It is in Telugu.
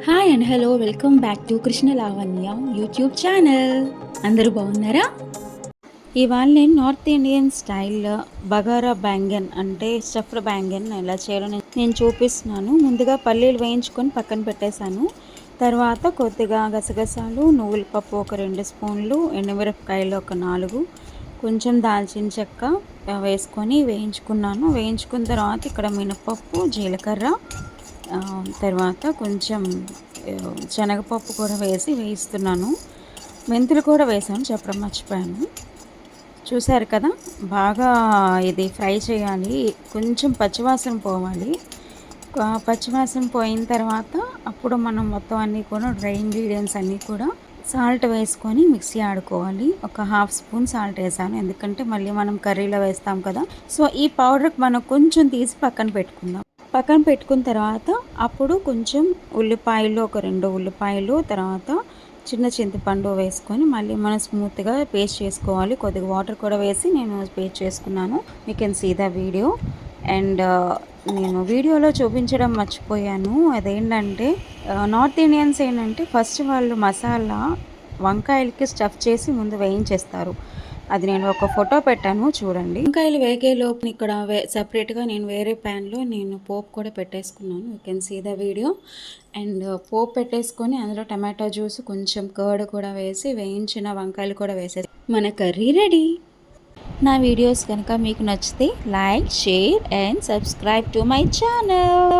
Hi and hello welcome back to Krishna Lavanya YouTube channel. అందరూ బాగున్నారా? ఇవాళ నేను నార్త్ ఇండియన్ స్టైల్ బగారా బ్యాంగన్ అంటే స్టఫ్డ్ బ్యాంగన్ ఎలా చేయాలో నేను చూపిస్తున్నాను. ముందుగా పల్లీలు వేయించుకొని పక్కన పెట్టేశాను. తర్వాత కొద్దిగా గసగసాలు, నువ్వుల పప్పు ఒక 2 స్పూన్లు, ఎండుమిరపకాయలు ఒక 4, కొంచెం దాల్చిన చెక్క వేసుకొని వేయించుకున్నాను. వేయించుకున్న తర్వాత ఇక్కడ మినపప్పు, జీలకర్ర, తర్వాత కొంచెం శనగపప్పు కూడా వేసి వేయిస్తున్నాను. మెంతులు కూడా వేసాను, చెప్పడం మర్చిపోయాను. చూసారు కదా, బాగా ఇది ఫ్రై చేయాలి. కొంచెం పచ్చివాసన పోవాలి. పచ్చివాసన పోయిన తర్వాత అప్పుడు మనం మొత్తం అన్నీ కూడా డ్రై ఇంగ్రీడియంట్స్ అన్నీ కూడా సాల్ట్ వేసుకొని మిక్సీ ఆడుకోవాలి. ఒక 1/2 స్పూన్ సాల్ట్ వేసాను, ఎందుకంటే మళ్ళీ మనం కర్రీలో వేస్తాం కదా. సో ఈ పౌడర్కి మనం కొంచెం తీసి పక్కన పెట్టుకుందాం. పక్కన పెట్టుకున్న తర్వాత అప్పుడు కొంచెం ఉల్లిపాయలు, ఒక 2 ఉల్లిపాయలు, తర్వాత చిన్న చింతపండు వేసుకొని మళ్ళీ మనం స్మూత్గా పేస్ట్ చేసుకోవాలి. కొద్దిగా వాటర్ కూడా వేసి నేను పేస్ట్ చేసుకున్నాను. You can see the video. And నేను వీడియోలో చూపించడం మర్చిపోయాను. అదేంటంటే నార్త్ ఇండియన్స్ ఏంటంటే ఫస్ట్ వాళ్ళు మసాలా వంకాయలకి స్టఫ్ చేసి ముందు వేయించేస్తారు. అది నేను ఒక ఫోటో పెట్టాను, చూడండి. వంకాయలు వేగే లోపు ఇక్కడ సపరేట్గా నేను వేరే ప్యాన్లో నేను పోపు కూడా పెట్టేసుకున్నాను. You can see the video. And పోపు పెట్టేసుకొని అందులో టమాటో జ్యూస్, కొంచెం కర్డ్ కూడా వేసి వేయించిన వంకాయలు కూడా వేసేసి మన కర్రీ రెడీ. నా వీడియోస్ కనుక మీకు నచ్చితే like, share and subscribe to my channel.